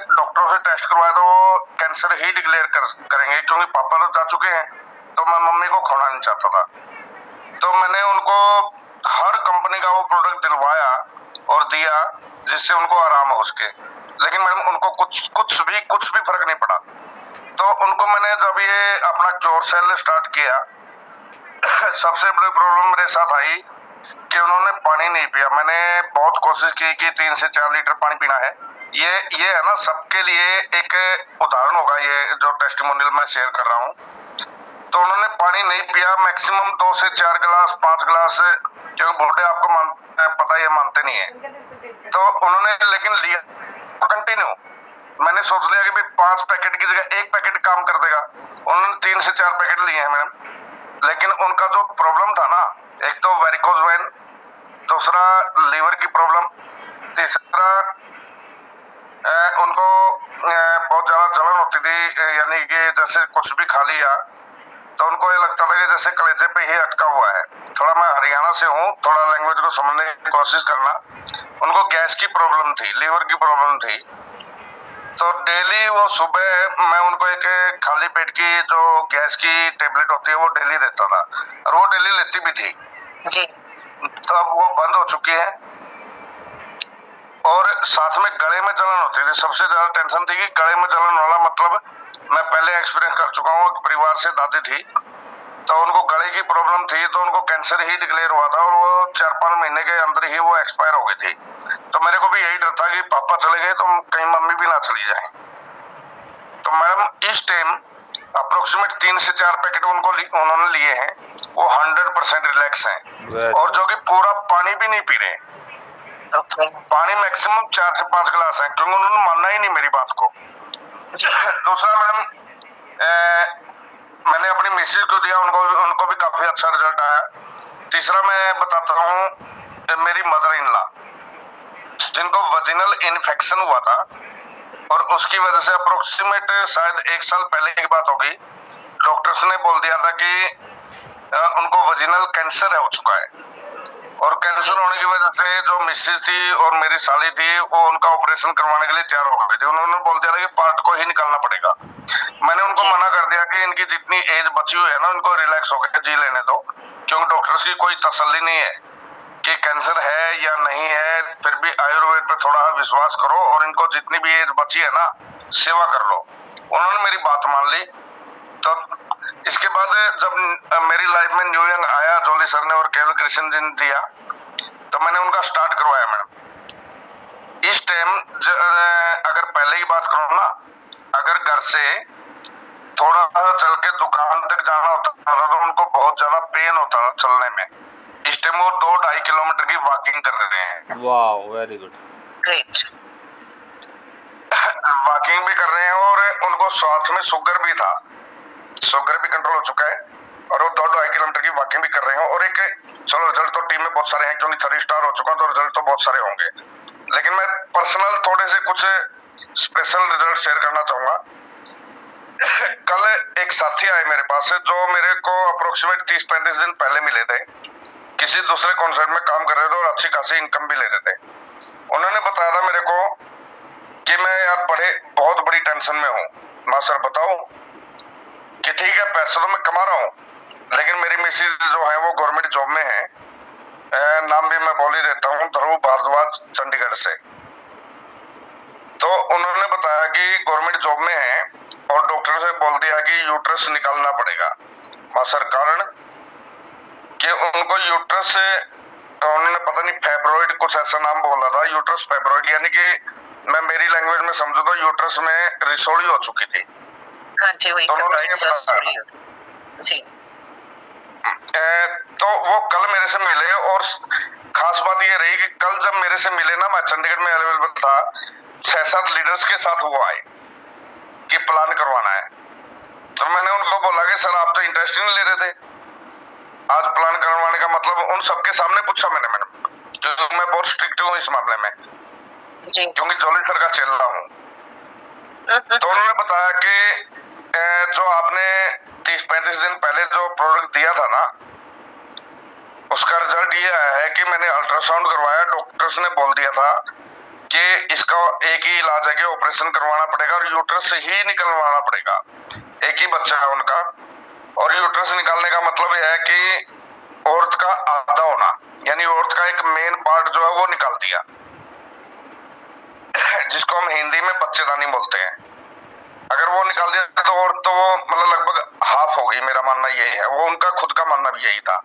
डॉक्टरों से टेस्ट करवाया तो वो कैंसर ही डिक्लेयर करेंगे, क्योंकि पापा तो जा चुके हैं, तो मैं मम्मी को खोना नहीं चाहता था। तो मैंने उनको हर कंपनी का वो प्रोडक्ट दिलवाया और दिया जिससे उनको आराम हो सके, लेकिन मैडम उनको कुछ भी फर्क नहीं पड़ा। तो उनको मैंने जब ये अपना क्योर सेल स्टार्ट किया, सबसे बड़ी प्रॉब्लम मेरे साथ आई कि उन्होंने पानी नहीं पिया। मैंने बहुत कोशिश की कि 3 से 4 लीटर पानी पीना है। ये है ना, सबके लिए एक उदाहरण होगा ये जो टेस्टिमोनियल मैं शेयर कर रहा हूँ। तो उन्होंने पानी नहीं पिया, मैक्सिमम 2 से 4 गिलास 5 गिलास, क्योंकि बूढ़े आपको पता ये मानते नहीं है। तो उन्होंने लेकिन लिया कंटिन्यू। मैंने सोच लिया कि भाई 5 पैकेट की जगह 1 पैकेट काम कर देगा। उन्होंने 3 से 4 पैकेट लिए हैं मैडम, लेकिन उनका जो प्रॉब्लम था ना, एक तो वेरिकोज वेन, दूसरा लीवर की प्रॉब्लम, तीसरा उनको बहुत ज्यादा जलन होती थी, यानी कि जैसे कुछ भी खा लिया तो उनको ये लगता था कि जैसे कलेजे पे ही अटका हुआ है। थोड़ा मैं हरियाणा से हूँ, थोड़ा लैंग्वेज को समझने की कोशिश करना। उनको गैस की प्रॉब्लम थी, लीवर की प्रॉब्लम थी। तो डेली वो सुबह मैं उनको एक खाली पेट की जो गैस की टेबलेट होती है वो डेली देता था, और वो डेली लेती भी थी जी। तो अब वो बंद हो चुकी है। और साथ में गले में जलन होती थी। सबसे ज्यादा टेंशन थी कि गले में जलन वाला, मतलब मैं पहले एक्सपीरियंस कर चुका हूँ, परिवार से दादी थी तो उनको गले की प्रॉब्लम थी, तो उनको कैंसर ही डिक्लेयर हुआ था और वो 4-5 महीने के अंदर ही वो एक्सपायर हो गई थी। तो मेरे को भी यही डर था कि पापा चले गए तो कहीं मम्मी भी ना चली जाए। तो मैडम इस टाइम अप्रोक्सीमेट 3 से 4 पैकेट उन्होंने लिए हैं, वो 100% रिलैक्स हैं, और जो कि पूरा पानी भी नहीं पी रहे। पानी मैक्सिमम 4 से 5 गिलास है, क्योंकि उन्होंने मानना ही नहीं मेरी बात को। दूसरा मैडम, मैंने अपनी मिसेज को दिया, उनको भी काफी अच्छा रिजल्ट आया। तीसरा मैं बताता हूँ, मेरी मदर इन लॉ जिनको वजिनल इन्फेक्शन हुआ था, और उसकी वजह से अप्रोक्सीमेट शायद 1 साल पहले की बात होगी, डॉक्टर्स ने बोल दिया था कि उनको वजिनल कैंसर हो चुका है। और कैंसर होने की वजह से जो मिसेज थी और मेरी साली थी वो उनका ऑपरेशन करवाने के लिए तैयार हो गई थी। उन्होंने बोल दिया था कि पार्ट को ही निकालना पड़ेगा। मैंने उनको मना कर दिया कि इनकी जितनी एज बची हुई है ना, उनको रिलैक्स होकर जी लेने दो, क्योंकि डॉक्टर्स की कोई तसल्ली नहीं है कि कैंसर है या नहीं है। फिर भी आयुर्वेद पे थोड़ा विश्वास करो और इनको जितनी भी एज बची है ना, सेवा कर लो। उन्होंने मेरी बात मान ली। तो इसके बाद जब मेरी लाइफ में न्यू यंग आया, जोली सर ने और केवल कृष्ण जी ने दिया, तो मैंने उनका स्टार्ट करवाया मैडम। इस टाइम अगर पहले की बात करूं ना, अगर घर से थोड़ा चल के दुकान तक जाना होता था तो उनको बहुत ज्यादा पेन होता था चलने में। इस टाइम वो 2-2.5 किलोमीटर की वॉकिंग कर रहे हैं। वाह, वेरी गुड, ग्रेट। वॉकिंग भी कर रहे हैं और उनको साथ में शुगर भी था, शुगर भी कंट्रोल हो चुका है, और वो 2-2.5 किलोमीटर की वॉकिंग भी कर रहे हैं। और एक चलो रिजल्ट तो टीम में बहुत सारे हैं, क्योंकि 3 स्टार हो चुका तो रिजल्ट तो बहुत सारे होंगे, लेकिन मैं पर्सनल थोड़े से कुछ स्पेशल रिजल्ट शेयर करना चाहूंगा। कल एक साथी आए मेरे पास से, जो मेरे को अप्रोक्सीमेट 30-35 दिन पहले मिले थे, किसी दूसरे कॉन्सर्ट में काम कर रहे थे और अच्छी खासी इनकम भी ले रहे थे। उन्होंने बताया था मेरे को कि मैं यार बहुत बड़ी टेंशन में हूँ। मैं सर बताऊं कि ठीक है, पैसे तो मैं कमा रहा हूँ, लेकिन मेरी मिसेज जो है वो गवर्नमेंट जॉब में है, नाम भी मैं बोल ही देता हूँ, ध्रुव भारद्वाज, चंडीगढ़ से। तो उन्होंने बताया कि गवर्नमेंट जॉब में है और डॉक्टर से बोल दिया कि यूट्रस निकालना पड़ेगा। सर कारण कि उनको यूट्रस से उन्होंने पता नहीं फैब्रॉइड कुछ ऐसा नाम बोला था, यूट्रस फैब्रॉइड, यानी कि मैं मेरी लैंग्वेज में समझू तो यूट्रस में रिसोड़ी हो चुकी थी। हाँ जी, वही जी। तो वो कल मेरे से मिले, और खास बात ये रही कि कल जब मेरे से मिले ना, मैं चंडीगढ़ में अवेलेबल था, 6-7 लीडर्स के साथ वो आए कि प्लान करवाना है। तो मैंने उनको बोला कि सर आप तो इंटरेस्ट ही नहीं ले रहे थे, आज प्लान करवाने का मतलब उन सबके सामने पूछा मैंने मैडम, क्योंकि मैं बहुत स्ट्रिक्ट हूँ इस मामले में जी, क्योंकि जोली सर का चेला हूँ। तो उन्होंने बताया कि जो आपने 30-35 दिन पहले जो प्रोडक्ट दिया था ना, उसका रिजल्ट ये आया है कि मैंने अल्ट्रासाउंड करवाया, डॉक्टर्स ने बोल दिया था कि इसका एक ही इलाज है कि ऑपरेशन करवाना पड़ेगा और यूट्रस ही निकलवाना पड़ेगा। एक ही बच्चा है उनका, और यूट्रस निकालने का मतलब यह है कि औरत का आधा होना, यानी औरत का एक मेन पार्ट जो है वो निकाल दिया, जिसको हम हिंदी में बच्चेदानी बोलते हैं। अगर वो निकाल दिया तो औरत तो वो मतलब लगभग हाफ हो गई, मेरा मानना यही है। वो उनका खुद का मानना भी यही था।